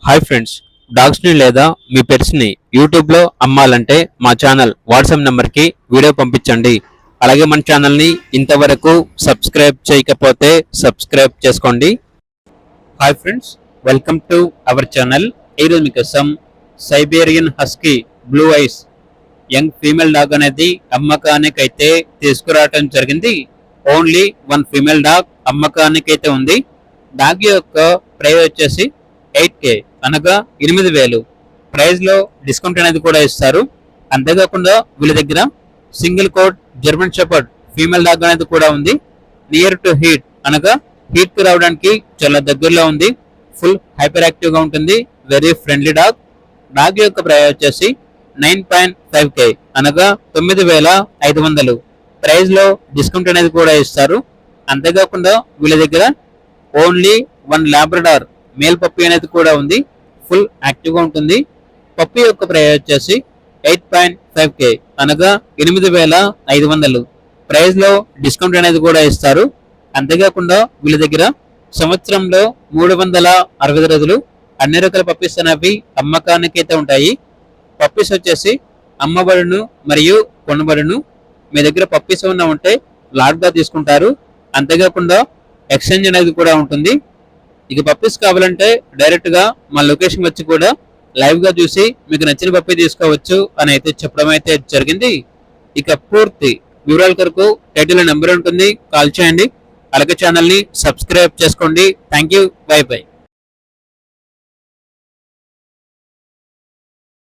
Hi friends, డాగ్స్ని లేదా మీ పెట్స్ని యూట్యూబ్లో అమ్మాలంటే మా ఛానల్ వాట్సాప్ నెంబర్కి వీడియో పంపించండి. అలాగే మన ఛానల్ని ఇంతవరకు సబ్స్క్రైబ్ చేయకపోతే సబ్స్క్రైబ్ చేసుకోండి. Hi friends, welcome to our channel. ఈరోజు మీకోసం Siberian husky blue ice young female dog అనేది అమ్మకానికి అయితే తీసుకురావడం జరిగింది. ఓన్లీ వన్ ఫీమేల్ డాగ్ అమ్మకానికి అయితే ఉంది. డాగ్ యొక్క ప్రైస్ వచ్చేసి 8K అనగా 8,000 ప్రైజ్ లో డిస్కౌంట్ అనేది కూడా ఇస్తారు. అంతేకాకుండా వీళ్ళ దగ్గర single coat German shepherd female dog అనేది కూడా ఉంది. నియర్ టు హీట్ అనగా హీట్ కు రావడానికి చాలా దగ్గరలో ఉంది. ఫుల్ హైపర్ యాక్టివ్ గా ఉంటుంది. Very friendly dog. డాగ్ యొక్క ప్రైస్ వచ్చేసి 9.5K అనగా 9,500 ప్రైజ్ లో డిస్కౌంట్ అనేది కూడా ఇస్తారు. అంతేకాకుండా వీళ్ళ దగ్గర only one Labrador male puppy అనేది కూడా ఉంది. ఫుల్ యాక్టివ్ గా ఉంటుంది. పప్పి యొక్క ప్రైస్ వచ్చేసి 8.5K అనగా 8,500 ప్రైస్ లో డిస్కౌంట్ అనేది కూడా ఇస్తారు. అంతేకాకుండా వీళ్ళ దగ్గర సంవత్సరంలో 360 రోజులు అన్ని రకాల పప్పీస్ అనేవి అమ్మకానికి అయితే ఉంటాయి. పప్పీస్ వచ్చేసి అమ్మబడును మరియు కొనబడును. మీ దగ్గర పప్పీస్ ఏమన్నా ఉంటే లాట్ గా తీసుకుంటారు. అంతేకాకుండా ఎక్స్చేంజ్ అనేది కూడా ఉంటుంది. ఇక పప్పీస్ కావాలంటే డైరెక్ట్ గా మా లొకేషన్ వచ్చి కూడా లైవ్ గా చూసి మీకు నచ్చిన పప్పీ తీసుకోవచ్చు అని అయితే చెప్పడం అయితే జరిగింది. ఇక పూర్తి వివరాల కొరకు టైటిల్ నెంబర్ ఉంటుంది, కాల్ చేయండి. అలాగే ఛానల్ ని సబ్స్క్రైబ్ చేసుకోండి. Thank you, by by.